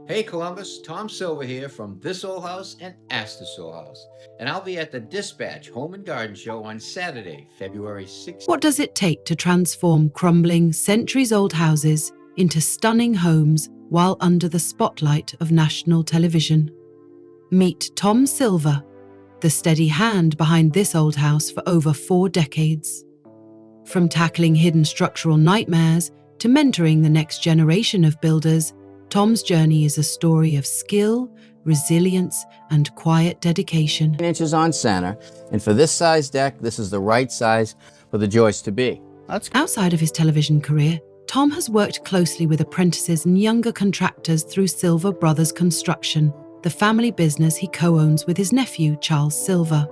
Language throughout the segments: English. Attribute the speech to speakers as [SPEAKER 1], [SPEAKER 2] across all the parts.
[SPEAKER 1] Hey Columbus, Tom Silva here from This Old House and Ask This Old House, and I'll be at the Dispatch Home and Garden Show on Saturday, February 6th.
[SPEAKER 2] What does it take to transform crumbling, centuries-old houses into stunning homes while under the spotlight of national television? Meet Tom Silva, the steady hand behind this old house for over 4 decades. From tackling hidden structural nightmares to mentoring the next generation of builders, Tom's journey is a story of skill, resilience, and quiet dedication.
[SPEAKER 1] 9 inches on center, and for this size deck, this is the right size for the joist to be.
[SPEAKER 2] Outside of his television career, Tom has worked closely with apprentices and younger contractors through Silva Brothers Construction, the family business he co-owns with his nephew, Charles Silva.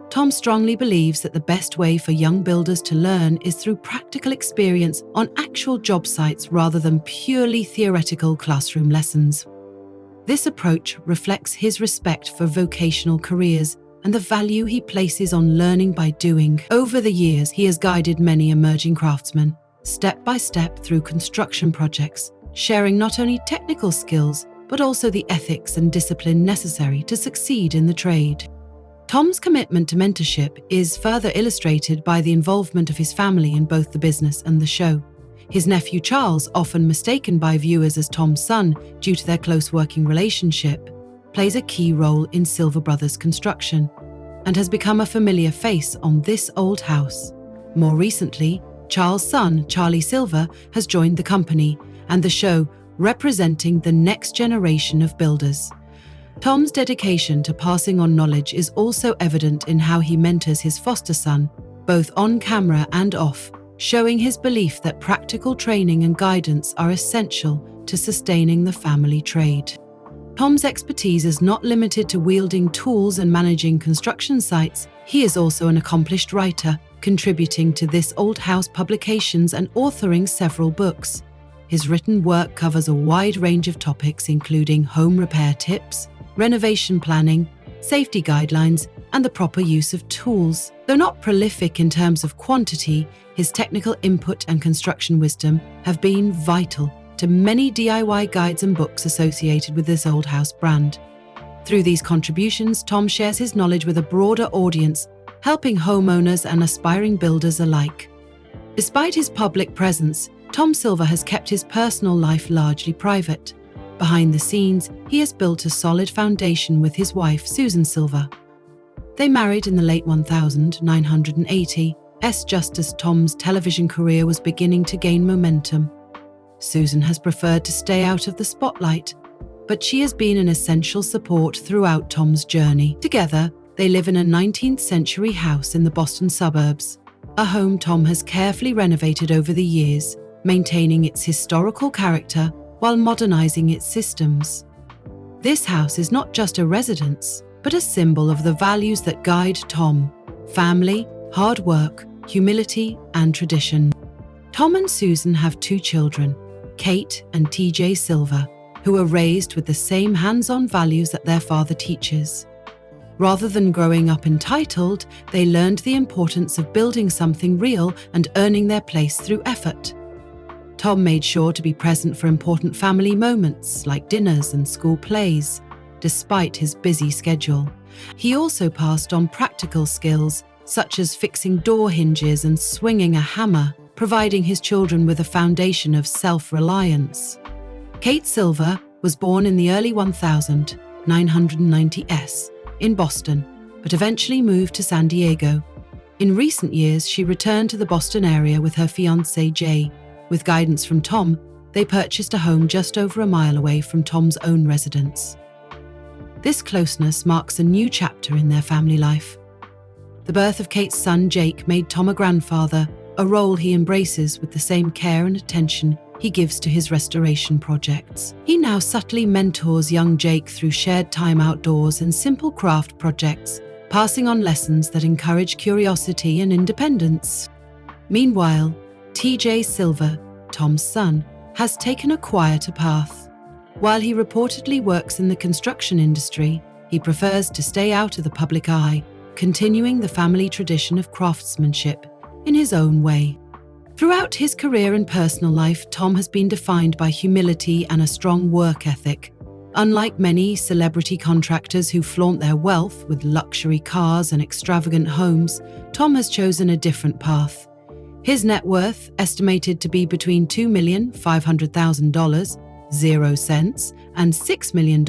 [SPEAKER 2] Tom strongly believes that the best way for young builders to learn is through practical experience on actual job sites rather than purely theoretical classroom lessons. This approach reflects his respect for vocational careers and the value he places on learning by doing. Over the years, he has guided many emerging craftsmen, step by step through construction projects, sharing not only technical skills, but also the ethics and discipline necessary to succeed in the trade. Tom's commitment to mentorship is further illustrated by the involvement of his family in both the business and the show. His nephew Charles, often mistaken by viewers as Tom's son due to their close working relationship, plays a key role in Silva Brothers Construction and has become a familiar face on This Old House. More recently, Charles' son, Charlie Silva, has joined the company and the show, representing the next generation of builders. Tom's dedication to passing on knowledge is also evident in how he mentors his foster son, both on camera and off, showing his belief that practical training and guidance are essential to sustaining the family trade. Tom's expertise is not limited to wielding tools and managing construction sites. He is also an accomplished writer, contributing to This Old House publications and authoring several books. His written work covers a wide range of topics including home repair tips, renovation planning, safety guidelines, and the proper use of tools. Though not prolific in terms of quantity, his technical input and construction wisdom have been vital to many DIY guides and books associated with This Old House brand. Through these contributions, Tom shares his knowledge with a broader audience, helping homeowners and aspiring builders alike. Despite his public presence, Tom Silva has kept his personal life largely private. Behind the scenes, he has built a solid foundation with his wife, Susan Silva. They married in the late 1980s, just as Tom's television career was beginning to gain momentum. Susan has preferred to stay out of the spotlight, but she has been an essential support throughout Tom's journey. Together, they live in a 19th century house in the Boston suburbs, a home Tom has carefully renovated over the years, maintaining its historical character while modernizing its systems. This house is not just a residence, but a symbol of the values that guide Tom: family, hard work, humility, and tradition. Tom and Susan have 2 children, Kate and TJ Silva, who were raised with the same hands-on values that their father teaches. Rather than growing up entitled, they learned the importance of building something real and earning their place through effort. Tom made sure to be present for important family moments like dinners and school plays, despite his busy schedule. He also passed on practical skills such as fixing door hinges and swinging a hammer, providing his children with a foundation of self-reliance. Kate Silva was born in the early 1990s in Boston, but eventually moved to San Diego. In recent years, she returned to the Boston area with her fiancé Jay. With guidance from Tom, they purchased a home just over a mile away from Tom's own residence. This closeness marks a new chapter in their family life. The birth of Kate's son Jake made Tom a grandfather, a role he embraces with the same care and attention he gives to his restoration projects. He now subtly mentors young Jake through shared time outdoors and simple craft projects, passing on lessons that encourage curiosity and independence. Meanwhile, TJ Silva, Tom's son, has taken a quieter path. While he reportedly works in the construction industry, he prefers to stay out of the public eye, continuing the family tradition of craftsmanship in his own way. Throughout his career and personal life, Tom has been defined by humility and a strong work ethic, Unlike many celebrity contractors who flaunt their wealth with luxury cars and extravagant homes, Tom has chosen a different path. His net worth, estimated to be between $2,500,000, 0 cents, and $6 million,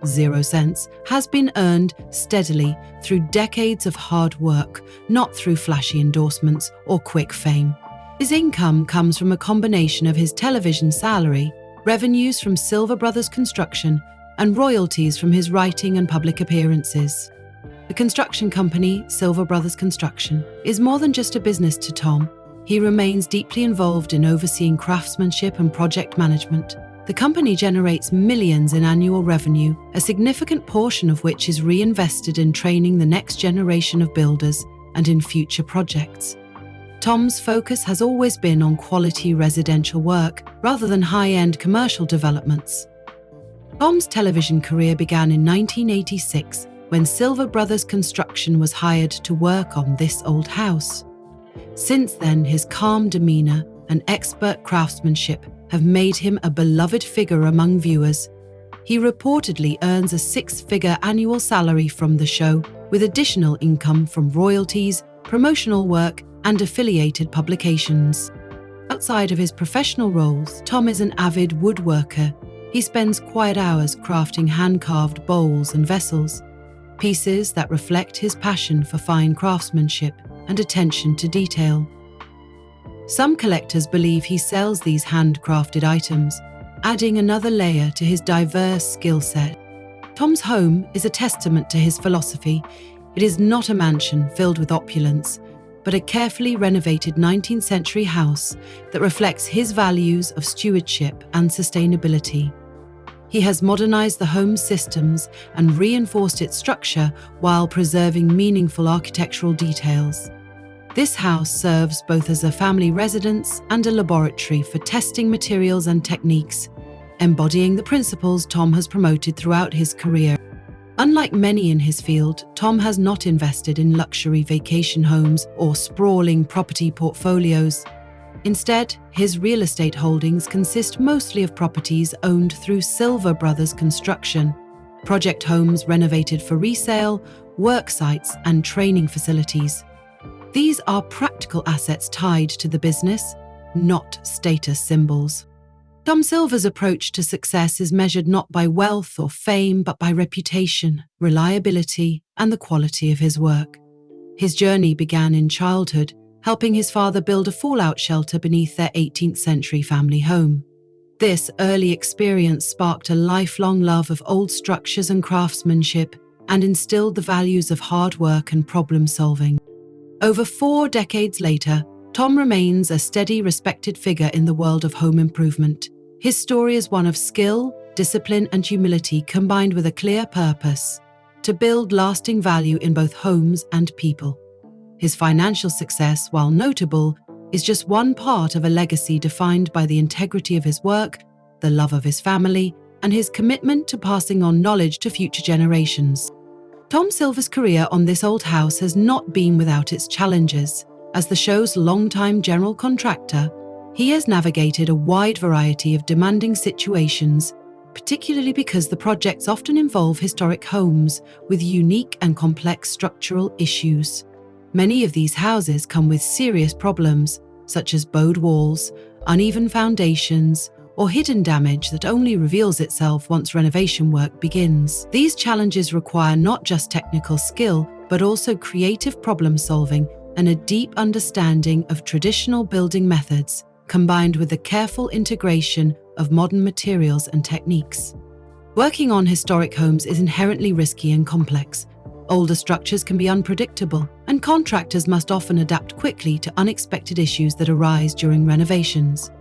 [SPEAKER 2] 0 cents, has been earned steadily through decades of hard work, not through flashy endorsements or quick fame. His income comes from a combination of his television salary, revenues from Silva Brothers Construction, and royalties from his writing and public appearances. The construction company, Silva Brothers Construction, is more than just a business to Tom. He remains deeply involved in overseeing craftsmanship and project management. The company generates millions in annual revenue, a significant portion of which is reinvested in training the next generation of builders and in future projects. Tom's focus has always been on quality residential work rather than high-end commercial developments. Tom's television career began in 1986 when Silva Brothers Construction was hired to work on This Old House. Since then, his calm demeanor and expert craftsmanship have made him a beloved figure among viewers. He reportedly earns a six-figure annual salary from the show, with additional income from royalties, promotional work, and affiliated publications. Outside of his professional roles, Tom is an avid woodworker. He spends quiet hours crafting hand-carved bowls and vessels, pieces that reflect his passion for fine craftsmanship and attention to detail. Some collectors believe he sells these handcrafted items, adding another layer to his diverse skill set. Tom's home is a testament to his philosophy. It is not a mansion filled with opulence, but a carefully renovated 19th century house that reflects his values of stewardship and sustainability. He has modernized the home's systems and reinforced its structure while preserving meaningful architectural details. This house serves both as a family residence and a laboratory for testing materials and techniques, embodying the principles Tom has promoted throughout his career. Unlike many in his field, Tom has not invested in luxury vacation homes or sprawling property portfolios. Instead, his real estate holdings consist mostly of properties owned through Silva Brothers Construction, project homes renovated for resale, work sites, and training facilities. These are practical assets tied to the business, not status symbols. Tom Silva's approach to success is measured not by wealth or fame, but by reputation, reliability, and the quality of his work. His journey began in childhood, helping his father build a fallout shelter beneath their 18th century family home. This early experience sparked a lifelong love of old structures and craftsmanship and instilled the values of hard work and problem solving. Over 4 decades later, Tom remains a steady, respected figure in the world of home improvement. His story is one of skill, discipline, and humility combined with a clear purpose: to build lasting value in both homes and people. His financial success, while notable, is just one part of a legacy defined by the integrity of his work, the love of his family, and his commitment to passing on knowledge to future generations. Tom Silva's career on This Old House has not been without its challenges. As the show's longtime general contractor, he has navigated a wide variety of demanding situations, particularly because the projects often involve historic homes with unique and complex structural issues. Many of these houses come with serious problems, such as bowed walls, uneven foundations, or hidden damage that only reveals itself once renovation work begins. These challenges require not just technical skill, but also creative problem solving and a deep understanding of traditional building methods, combined with the careful integration of modern materials and techniques. Working on historic homes is inherently risky and complex. Older structures can be unpredictable, and contractors must often adapt quickly to unexpected issues that arise during renovations.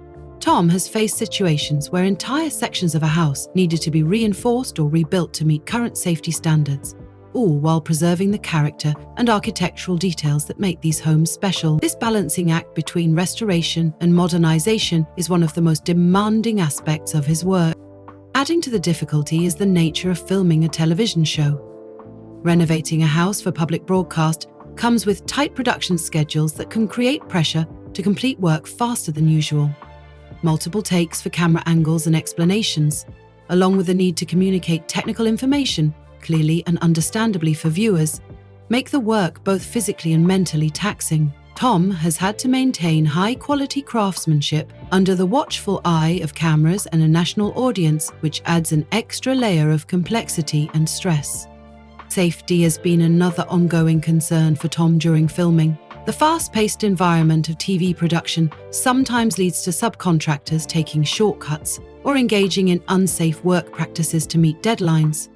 [SPEAKER 2] Tom has faced situations where entire sections of a house needed to be reinforced or rebuilt to meet current safety standards, all while preserving the character and architectural details that make these homes special. This balancing act between restoration and modernization is one of the most demanding aspects of his work. Adding to the difficulty is the nature of filming a television show. Renovating a house for public broadcast comes with tight production schedules that can create pressure to complete work faster than usual. Multiple takes for camera angles and explanations, along with the need to communicate technical information clearly and understandably for viewers, make the work both physically and mentally taxing. Tom has had to maintain high-quality craftsmanship under the watchful eye of cameras and a national audience, which adds an extra layer of complexity and stress. Safety has been another ongoing concern for Tom during filming. The fast-paced environment of TV production sometimes leads to subcontractors taking shortcuts or engaging in unsafe work practices to meet deadlines.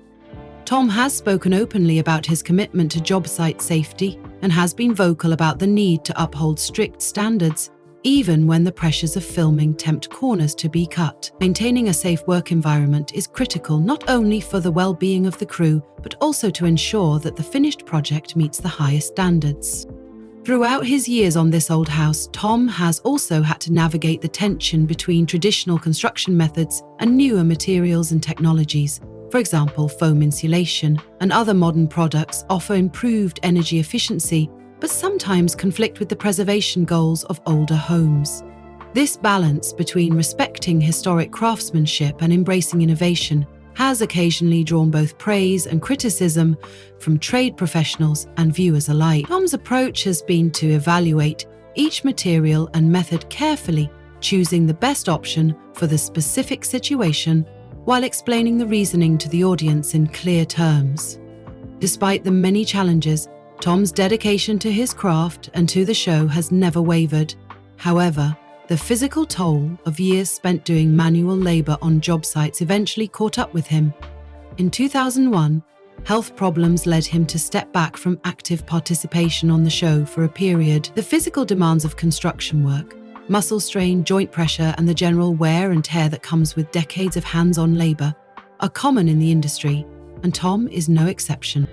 [SPEAKER 2] Tom has spoken openly about his commitment to job site safety and has been vocal about the need to uphold strict standards, even when the pressures of filming tempt corners to be cut. Maintaining a safe work environment is critical not only for the well-being of the crew, but also to ensure that the finished project meets the highest standards. Throughout his years on This Old House, Tom has also had to navigate the tension between traditional construction methods and newer materials and technologies. For example, foam insulation and other modern products offer improved energy efficiency, but sometimes conflict with the preservation goals of older homes. This balance between respecting historic craftsmanship and embracing innovation has occasionally drawn both praise and criticism from trade professionals and viewers alike. Tom's approach has been to evaluate each material and method carefully, choosing the best option for the specific situation while explaining the reasoning to the audience in clear terms. Despite the many challenges, Tom's dedication to his craft and to the show has never wavered. However, the physical toll of years spent doing manual labor on job sites eventually caught up with him. In 2001, health problems led him to step back from active participation on the show for a period. The physical demands of construction work, muscle strain, joint pressure, and the general wear and tear that comes with decades of hands-on labor are common in the industry, and Tom is no exception.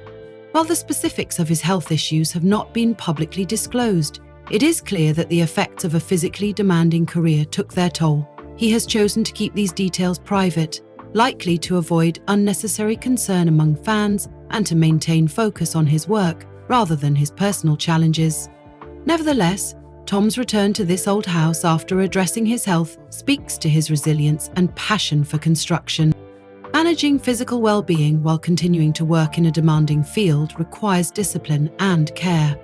[SPEAKER 2] While the specifics of his health issues have not been publicly disclosed, it is clear that the effects of a physically demanding career took their toll. He has chosen to keep these details private, likely to avoid unnecessary concern among fans and to maintain focus on his work rather than his personal challenges. Nevertheless, Tom's return to This Old House after addressing his health speaks to his resilience and passion for construction. Managing physical well-being while continuing to work in a demanding field requires discipline and care.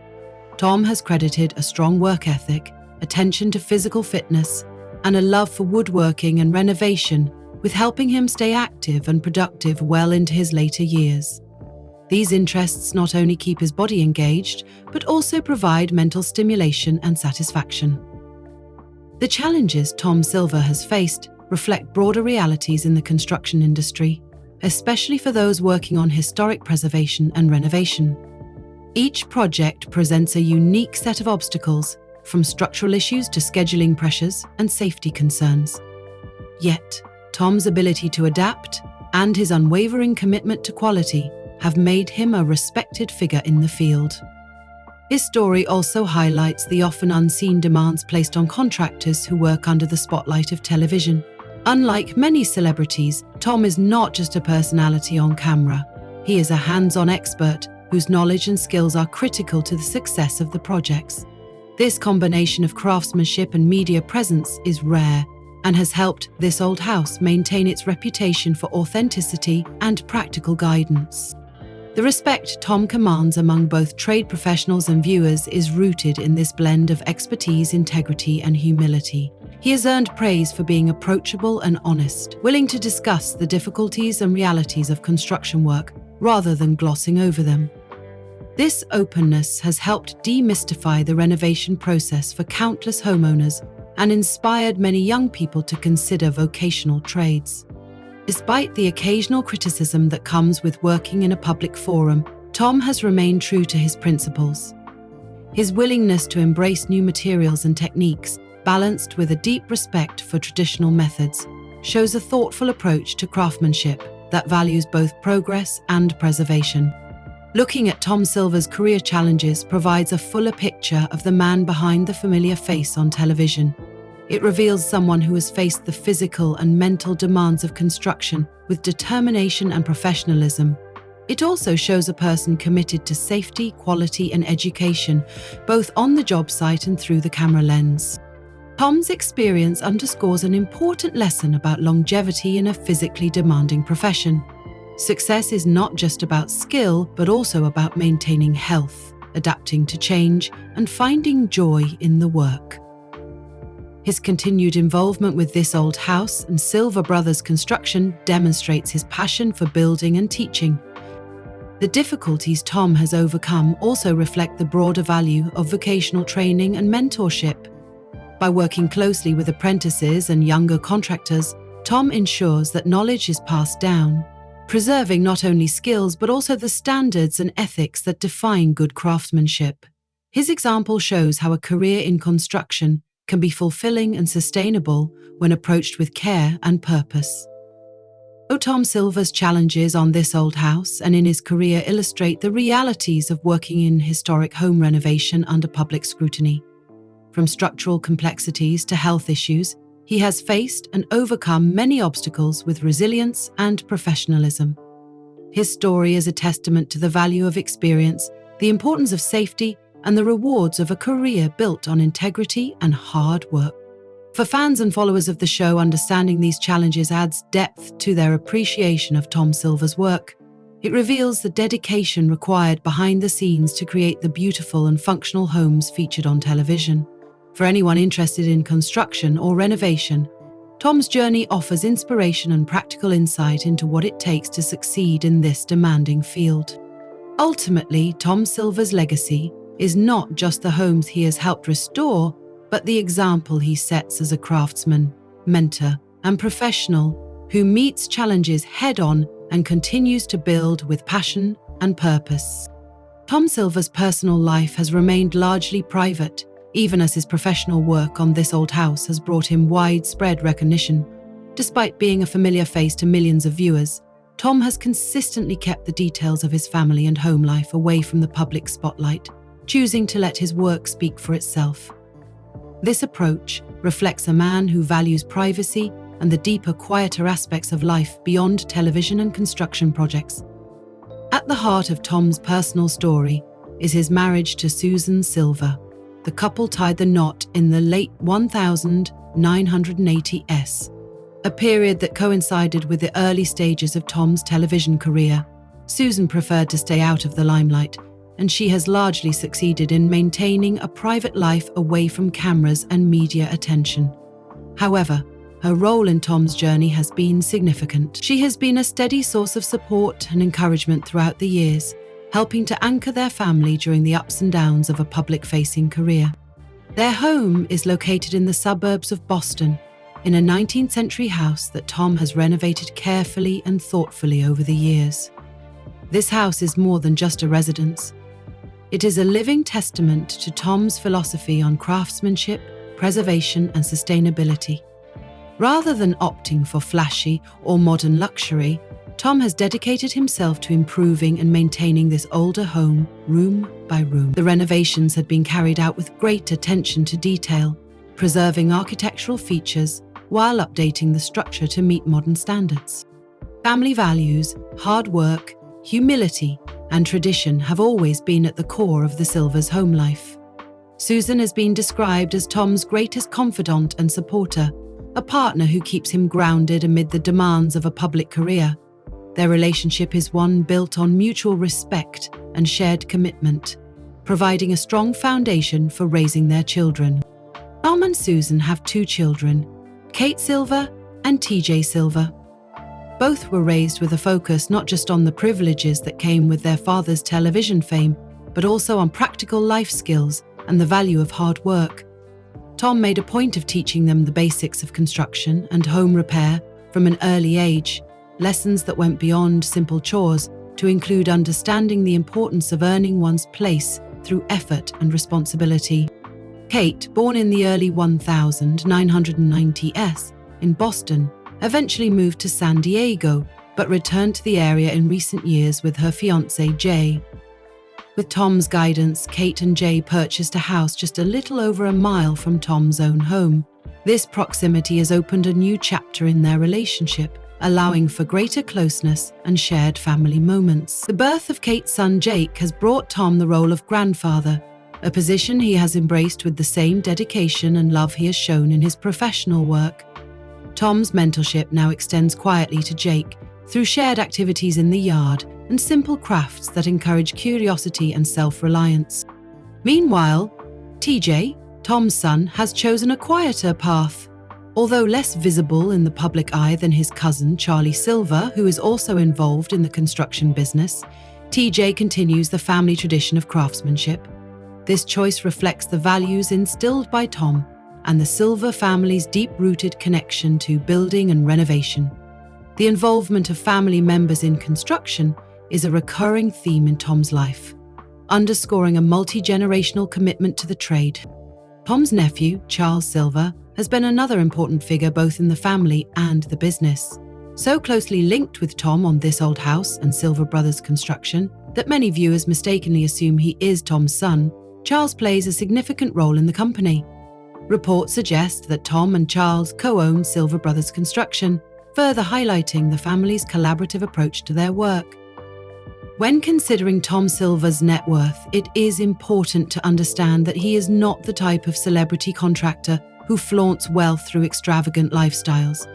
[SPEAKER 2] Tom has credited a strong work ethic, attention to physical fitness, and a love for woodworking and renovation with helping him stay active and productive well into his later years. These interests not only keep his body engaged, but also provide mental stimulation and satisfaction. The challenges Tom Silva has faced reflect broader realities in the construction industry, especially for those working on historic preservation and renovation. Each project presents a unique set of obstacles, from structural issues to scheduling pressures and safety concerns. Yet, Tom's ability to adapt and his unwavering commitment to quality have made him a respected figure in the field. His story also highlights the often unseen demands placed on contractors who work under the spotlight of television. Unlike many celebrities, Tom is not just a personality on camera. He is a hands-on expert whose knowledge and skills are critical to the success of the projects. This combination of craftsmanship and media presence is rare and has helped This Old House maintain its reputation for authenticity and practical guidance. The respect Tom commands among both trade professionals and viewers is rooted in this blend of expertise, integrity, and humility. He has earned praise for being approachable and honest, willing to discuss the difficulties and realities of construction work rather than glossing over them. This openness has helped demystify the renovation process for countless homeowners and inspired many young people to consider vocational trades. Despite the occasional criticism that comes with working in a public forum, Tom has remained true to his principles. His willingness to embrace new materials and techniques, balanced with a deep respect for traditional methods, shows a thoughtful approach to craftsmanship that values both progress and preservation. Looking at Tom Silva's career challenges provides a fuller picture of the man behind the familiar face on television. It reveals someone who has faced the physical and mental demands of construction with determination and professionalism. It also shows a person committed to safety, quality, and education, both on the job site and through the camera lens. Tom's experience underscores an important lesson about longevity in a physically demanding profession. Success is not just about skill, but also about maintaining health, adapting to change, and finding joy in the work. His continued involvement with This Old House and Silva Brothers Construction demonstrates his passion for building and teaching. The difficulties Tom has overcome also reflect the broader value of vocational training and mentorship. By working closely with apprentices and younger contractors, Tom ensures that knowledge is passed down, preserving not only skills but also the standards and ethics that define good craftsmanship. His example shows how a career in construction can be fulfilling and sustainable when approached with care and purpose. Tom Silva's challenges on This Old House and in his career illustrate the realities of working in historic home renovation under public scrutiny. From structural complexities to health issues, he has faced and overcome many obstacles with resilience and professionalism. His story is a testament to the value of experience, the importance of safety, and the rewards of a career built on integrity and hard work. For fans and followers of the show, understanding these challenges adds depth to their appreciation of Tom Silva's work. It reveals the dedication required behind the scenes to create the beautiful and functional homes featured on television. For anyone interested in construction or renovation, Tom's journey offers inspiration and practical insight into what it takes to succeed in this demanding field. Ultimately, Tom Silva's legacy is not just the homes he has helped restore, but the example he sets as a craftsman, mentor, and professional who meets challenges head-on and continues to build with passion and purpose. Tom Silva's personal life has remained largely private, even as his professional work on This Old House has brought him widespread recognition. Despite being a familiar face to millions of viewers, Tom has consistently kept the details of his family and home life away from the public spotlight, choosing to let his work speak for itself. This approach reflects a man who values privacy and the deeper, quieter aspects of life beyond television and construction projects. At the heart of Tom's personal story is his marriage to Susan Silva. The couple tied the knot in the late 1980s, a period that coincided with the early stages of Tom's television career. Susan preferred to stay out of the limelight, and she has largely succeeded in maintaining a private life away from cameras and media attention. However, her role in Tom's journey has been significant. She has been a steady source of support and encouragement throughout the years, helping to anchor their family during the ups and downs of a public-facing career. Their home is located in the suburbs of Boston, in a 19th century house that Tom has renovated carefully and thoughtfully over the years. This house is more than just a residence. It is a living testament to Tom's philosophy on craftsmanship, preservation, and sustainability. Rather than opting for flashy or modern luxury, Tom has dedicated himself to improving and maintaining this older home, room by room. The renovations had been carried out with great attention to detail, preserving architectural features while updating the structure to meet modern standards. Family values, hard work, humility, and tradition have always been at the core of the Silvas' home life. Susan has been described as Tom's greatest confidant and supporter, a partner who keeps him grounded amid the demands of a public career. Their relationship is one built on mutual respect and shared commitment, providing a strong foundation for raising their children. Tom and Susan have 2 children, Kate Silva and TJ Silva. Both were raised with a focus not just on the privileges that came with their father's television fame, but also on practical life skills and the value of hard work. Tom made a point of teaching them the basics of construction and home repair from an early age, lessons that went beyond simple chores to include understanding the importance of earning one's place through effort and responsibility. Kate, born in the early 1990s in Boston, eventually moved to San Diego, but returned to the area in recent years with her fiancé, Jay. With Tom's guidance, Kate and Jay purchased a house just a little over a mile from Tom's own home. This proximity has opened a new chapter in their relationship, allowing for greater closeness and shared family moments. The birth of Kate's son Jake has brought Tom the role of grandfather, a position he has embraced with the same dedication and love he has shown in his professional work. Tom's mentorship now extends quietly to Jake through shared activities in the yard and simple crafts that encourage curiosity and self-reliance. Meanwhile, TJ, Tom's son, has chosen a quieter path. Although less visible in the public eye than his cousin Charlie Silva, who is also involved in the construction business, TJ continues the family tradition of craftsmanship. This choice reflects the values instilled by Tom and the Silva family's deep-rooted connection to building and renovation. The involvement of family members in construction is a recurring theme in Tom's life, underscoring a multi-generational commitment to the trade. Tom's nephew, Charles Silva, has been another important figure both in the family and the business. So closely linked with Tom on This Old House and Silva Brothers Construction that many viewers mistakenly assume he is Tom's son, Charles plays a significant role in the company. Reports suggest that Tom and Charles co-own Silva Brothers Construction, further highlighting the family's collaborative approach to their work. When considering Tom Silva's net worth, it is important to understand that he is not the type of celebrity contractor who flaunts wealth through extravagant lifestyles.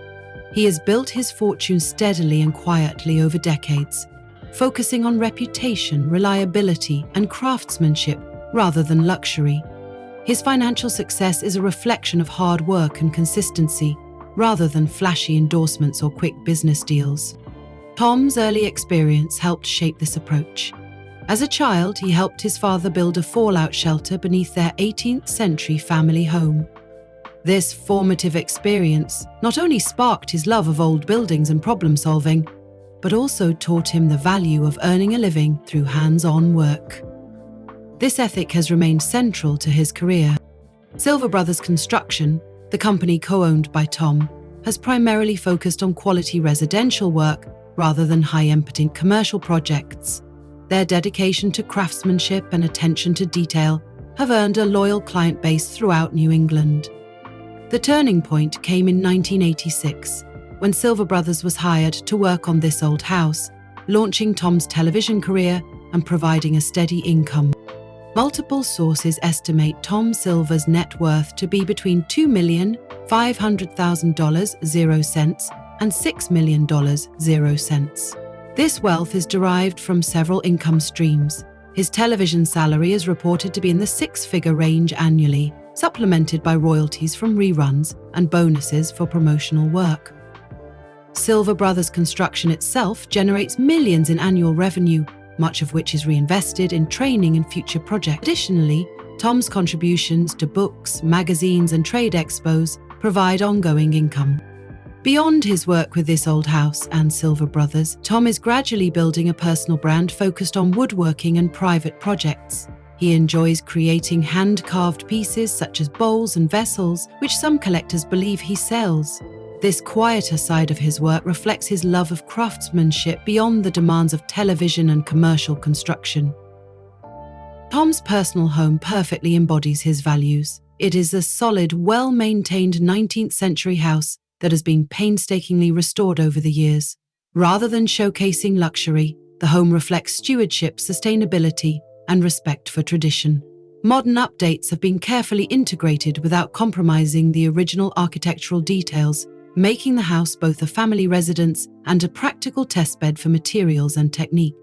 [SPEAKER 2] He has built his fortune steadily and quietly over decades, focusing on reputation, reliability, and craftsmanship rather than luxury. His financial success is a reflection of hard work and consistency, rather than flashy endorsements or quick business deals. Tom's early experience helped shape this approach. As a child, he helped his father build a fallout shelter beneath their 18th century family home. This formative experience not only sparked his love of old buildings and problem solving, but also taught him the value of earning a living through hands-on work. This ethic has remained central to his career. Silva Brothers Construction, the company co-owned by Tom, has primarily focused on quality residential work rather than high-end commercial projects. Their dedication to craftsmanship and attention to detail have earned a loyal client base throughout New England. The turning point came in 1986, when Silva Brothers was hired to work on This Old House, launching Tom's television career and providing a steady income. Multiple sources estimate Tom Silva's net worth to be between $2,500,000 and $6 million. This wealth is derived from several income streams. His television salary is reported to be in the six-figure range annually, supplemented by royalties from reruns and bonuses for promotional work. Silva Brothers Construction itself generates millions in annual revenue, much of which is reinvested in training and future projects. Additionally, Tom's contributions to books, magazines, and trade expos provide ongoing income. Beyond his work with This Old House and Silva Brothers, Tom is gradually building a personal brand focused on woodworking and private projects. He enjoys creating hand-carved pieces such as bowls and vessels, which some collectors believe he sells. This quieter side of his work reflects his love of craftsmanship beyond the demands of television and commercial construction. Tom's personal home perfectly embodies his values. It is a solid, well-maintained 19th century house that has been painstakingly restored over the years. Rather than showcasing luxury, the home reflects stewardship, sustainability, and respect for tradition. Modern updates have been carefully integrated without compromising the original architectural details, making the house both a family residence and a practical testbed for materials and technique.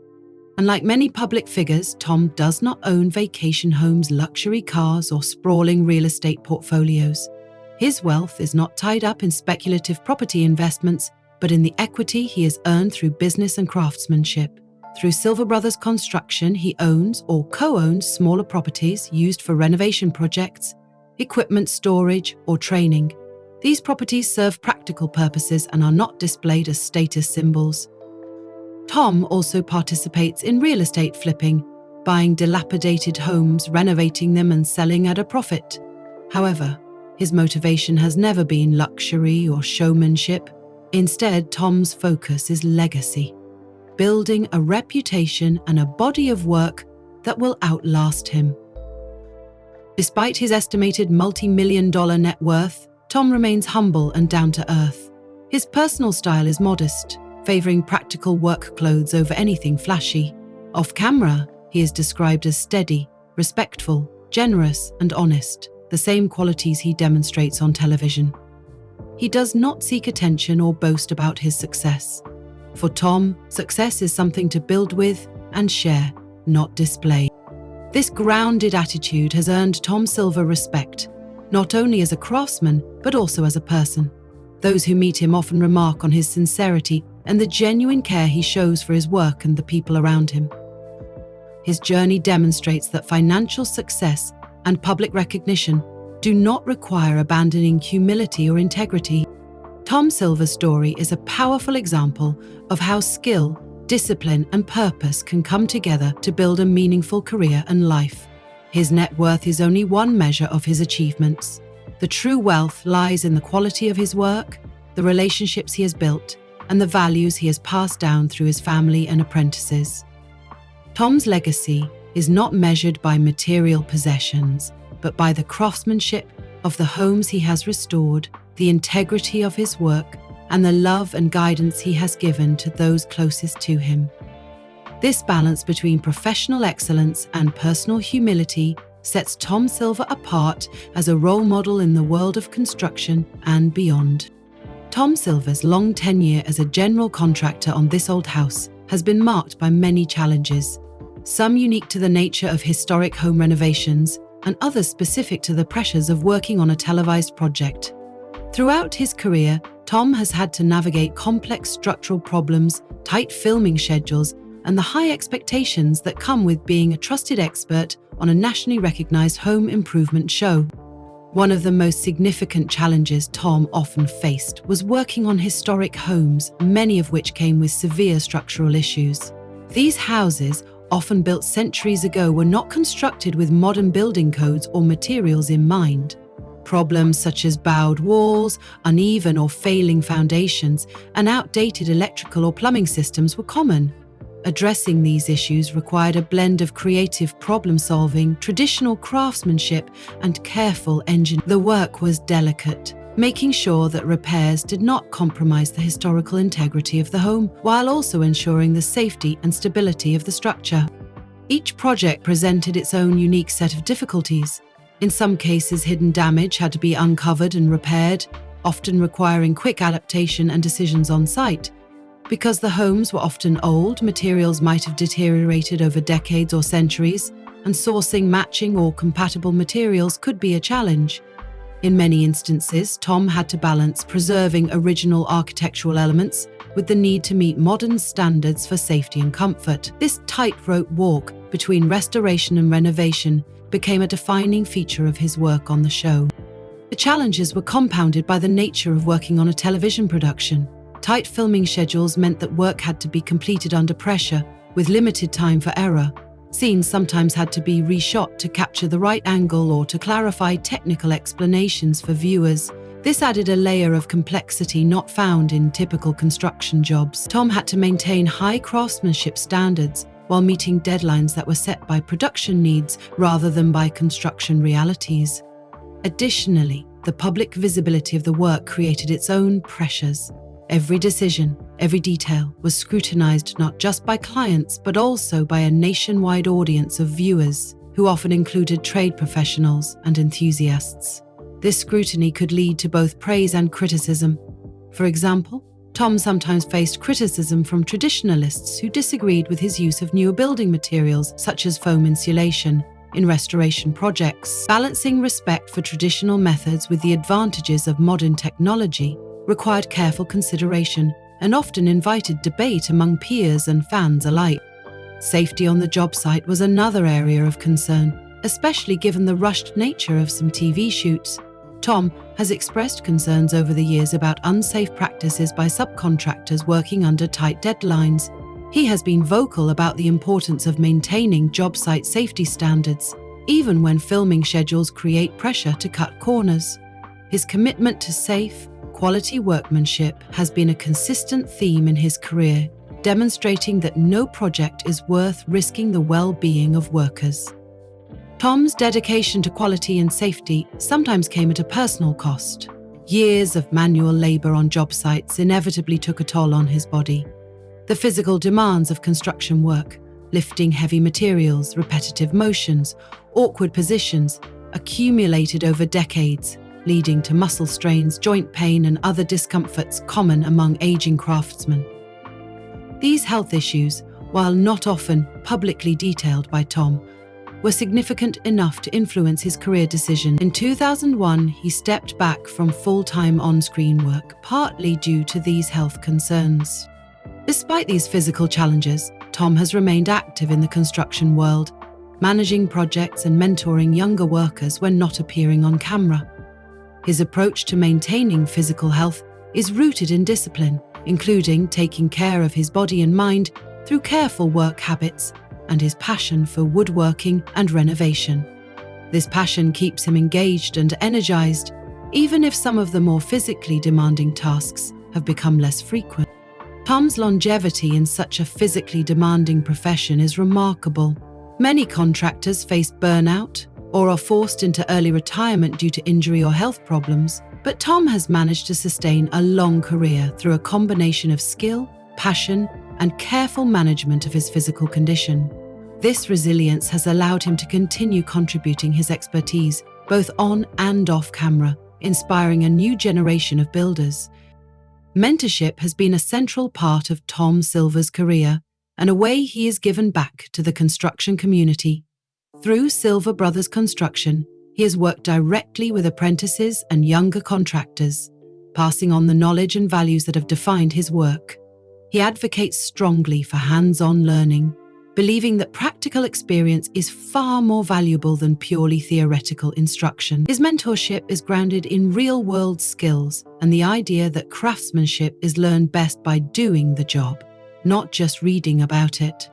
[SPEAKER 2] Unlike many public figures, Tom does not own vacation homes, luxury cars, or sprawling real estate portfolios. His wealth is not tied up in speculative property investments, but in the equity he has earned through business and craftsmanship. Through Silva Brothers Construction, he owns or co-owns smaller properties used for renovation projects, equipment storage, or training. These properties serve practical purposes and are not displayed as status symbols. Tom also participates in real estate flipping, buying dilapidated homes, renovating them, and selling at a profit. However, his motivation has never been luxury or showmanship. Instead, Tom's focus is legacy, building a reputation and a body of work that will outlast him. Despite his estimated multi-million-dollar net worth, Tom remains humble and down-to-earth. His personal style is modest, favoring practical work clothes over anything flashy. Off camera, he is described as steady, respectful, generous and honest, the same qualities he demonstrates on television. He does not seek attention or boast about his success. For Tom, success is something to build with and share, not display. This grounded attitude has earned Tom Silva respect, not only as a craftsman, but also as a person. Those who meet him often remark on his sincerity and the genuine care he shows for his work and the people around him. His journey demonstrates that financial success and public recognition do not require abandoning humility or integrity. Tom Silva's story is a powerful example of how skill, discipline, and purpose can come together to build a meaningful career and life. His net worth is only one measure of his achievements. The true wealth lies in the quality of his work, the relationships he has built, and the values he has passed down through his family and apprentices. Tom's legacy is not measured by material possessions, but by the craftsmanship of the homes he has restored, the integrity of his work, and the love and guidance he has given to those closest to him. This balance between professional excellence and personal humility sets Tom Silva apart as a role model in the world of construction and beyond. Tom Silva's long tenure as a general contractor on This Old House has been marked by many challenges, some unique to the nature of historic home renovations and others specific to the pressures of working on a televised project. Throughout his career, Tom has had to navigate complex structural problems, tight filming schedules, and the high expectations that come with being a trusted expert on a nationally recognized home improvement show. One of the most significant challenges Tom often faced was working on historic homes, many of which came with severe structural issues. These houses, often built centuries ago, were not constructed with modern building codes or materials in mind. Problems such as bowed walls, uneven or failing foundations, and outdated electrical or plumbing systems were common. Addressing these issues required a blend of creative problem-solving, traditional craftsmanship, and careful engineering. The work was delicate, making sure that repairs did not compromise the historical integrity of the home, while also ensuring the safety and stability of the structure. Each project presented its own unique set of difficulties. In some cases, hidden damage had to be uncovered and repaired, often requiring quick adaptation and decisions on site. Because the homes were often old, materials might have deteriorated over decades or centuries, and sourcing matching or compatible materials could be a challenge. In many instances, Tom had to balance preserving original architectural elements with the need to meet modern standards for safety and comfort. This tightrope walk between restoration and renovation became a defining feature of his work on the show. The challenges were compounded by the nature of working on a television production. Tight filming schedules meant that work had to be completed under pressure, with limited time for error. Scenes sometimes had to be reshot to capture the right angle or to clarify technical explanations for viewers. This added a layer of complexity not found in typical construction jobs. Tom had to maintain high craftsmanship standards while meeting deadlines that were set by production needs rather than by construction realities. Additionally, the public visibility of the work created its own pressures. Every decision, every detail was scrutinized not just by clients, but also by a nationwide audience of viewers, who often included trade professionals and enthusiasts. This scrutiny could lead to both praise and criticism. For example, Tom sometimes faced criticism from traditionalists who disagreed with his use of newer building materials, such as foam insulation, in restoration projects. Balancing respect for traditional methods with the advantages of modern technology required careful consideration and often invited debate among peers and fans alike. Safety on the job site was another area of concern, especially given the rushed nature of some TV shoots. Tom has expressed concerns over the years about unsafe practices by subcontractors working under tight deadlines. He has been vocal about the importance of maintaining job site safety standards, even when filming schedules create pressure to cut corners. His commitment to safe, quality workmanship has been a consistent theme in his career, demonstrating that no project is worth risking the well-being of workers. Tom's dedication to quality and safety sometimes came at a personal cost. Years of manual labor on job sites inevitably took a toll on his body. The physical demands of construction work, lifting heavy materials, repetitive motions, awkward positions, accumulated over decades, leading to muscle strains, joint pain, and other discomforts common among aging craftsmen. These health issues, while not often publicly detailed by Tom, were significant enough to influence his career decision. In 2001, he stepped back from full-time on-screen work, partly due to these health concerns. Despite these physical challenges, Tom has remained active in the construction world, managing projects and mentoring younger workers when not appearing on camera. His approach to maintaining physical health is rooted in discipline, including taking care of his body and mind through careful work habits, and his passion for woodworking and renovation. This passion keeps him engaged and energized, even if some of the more physically demanding tasks have become less frequent. Tom's longevity in such a physically demanding profession is remarkable. Many contractors face burnout or are forced into early retirement due to injury or health problems, but Tom has managed to sustain a long career through a combination of skill, passion, and careful management of his physical condition. This resilience has allowed him to continue contributing his expertise, both on and off camera, inspiring a new generation of builders. Mentorship has been a central part of Tom Silva's career and a way he has given back to the construction community. Through Silva Brothers Construction, he has worked directly with apprentices and younger contractors, passing on the knowledge and values that have defined his work. He advocates strongly for hands-on learning, believing that practical experience is far more valuable than purely theoretical instruction. His mentorship is grounded in real-world skills and the idea that craftsmanship is learned best by doing the job, not just reading about it.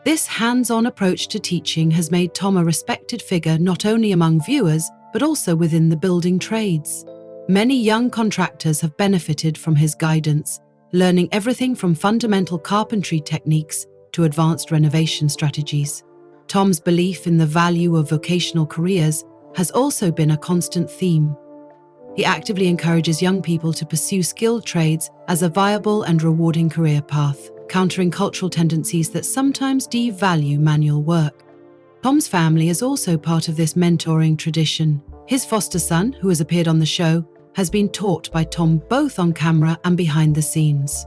[SPEAKER 2] This hands-on approach to teaching has made Tom a respected figure not only among viewers, but also within the building trades. Many young contractors have benefited from his guidance, learning everything from fundamental carpentry techniques to advanced renovation strategies. Tom's belief in the value of vocational careers has also been a constant theme. He actively encourages young people to pursue skilled trades as a viable and rewarding career path, countering cultural tendencies that sometimes devalue manual work. Tom's family is also part of this mentoring tradition. His foster son, who has appeared on the show, has been taught by Tom both on camera and behind the scenes.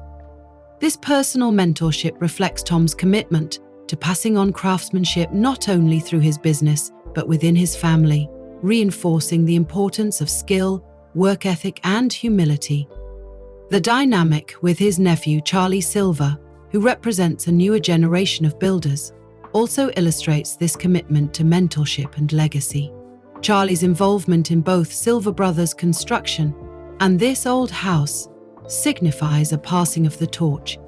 [SPEAKER 2] This personal mentorship reflects Tom's commitment to passing on craftsmanship not only through his business, but within his family, reinforcing the importance of skill, work ethic, and humility. The dynamic with his nephew, Charlie Silva, who represents a newer generation of builders, also illustrates this commitment to mentorship and legacy. Charlie's involvement in both Silva Brothers Construction and this old house signifies a passing of the torch,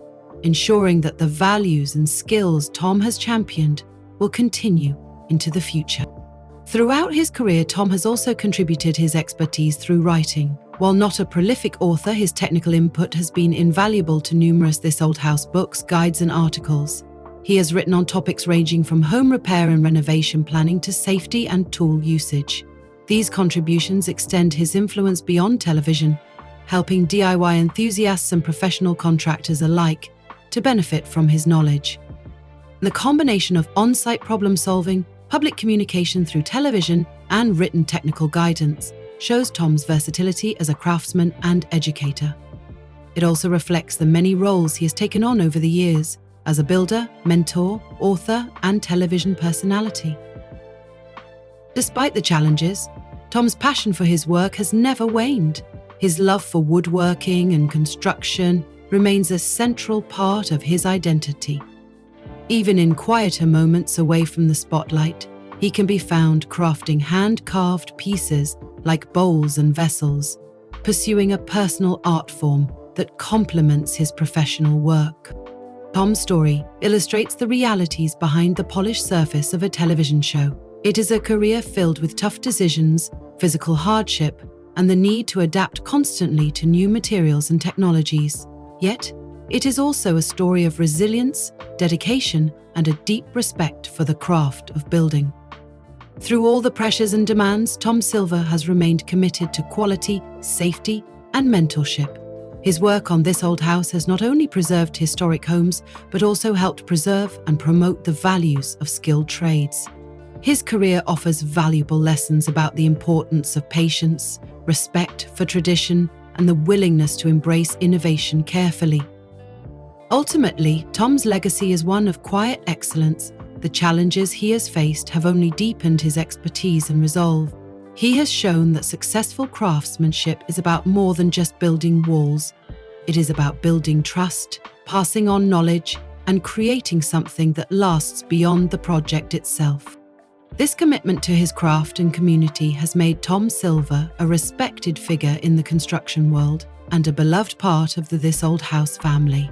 [SPEAKER 2] ensuring that the values and skills Tom has championed will continue into the future. Throughout his career, Tom has also contributed his expertise through writing. While not a prolific author, his technical input has been invaluable to numerous This Old House books, guides, and articles. He has written on topics ranging from home repair and renovation planning to safety and tool usage. These contributions extend his influence beyond television, helping DIY enthusiasts and professional contractors alike to benefit from his knowledge. The combination of on-site problem-solving, public communication through television, and written technical guidance shows Tom's versatility as a craftsman and educator. It also reflects the many roles he has taken on over the years as a builder, mentor, author, and television personality. Despite the challenges, Tom's passion for his work has never waned. His love for woodworking and construction remains a central part of his identity. Even in quieter moments away from the spotlight, he can be found crafting hand-carved pieces like bowls and vessels, pursuing a personal art form that complements his professional work. Tom's story illustrates the realities behind the polished surface of a television show. It is a career filled with tough decisions, physical hardship, and the need to adapt constantly to new materials and technologies. Yet, it is also a story of resilience, dedication, and a deep respect for the craft of building. Through all the pressures and demands, Tom Silva has remained committed to quality, safety, and mentorship, His work on This Old House has not only preserved historic homes, but also helped preserve and promote the values of skilled trades. His career offers valuable lessons about the importance of patience, respect for tradition, and the willingness to embrace innovation carefully. Ultimately, Tom's legacy is one of quiet excellence. The challenges he has faced have only deepened his expertise and resolve. He has shown that successful craftsmanship is about more than just building walls. It is about building trust, passing on knowledge, and creating something that lasts beyond the project itself. This commitment to his craft and community has made Tom Silva a respected figure in the construction world and a beloved part of the This Old House family.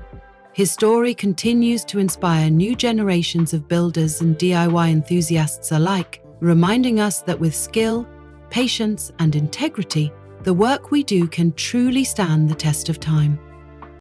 [SPEAKER 2] His story continues to inspire new generations of builders and DIY enthusiasts alike, reminding us that with skill, patience, and integrity, the work we do can truly stand the test of time.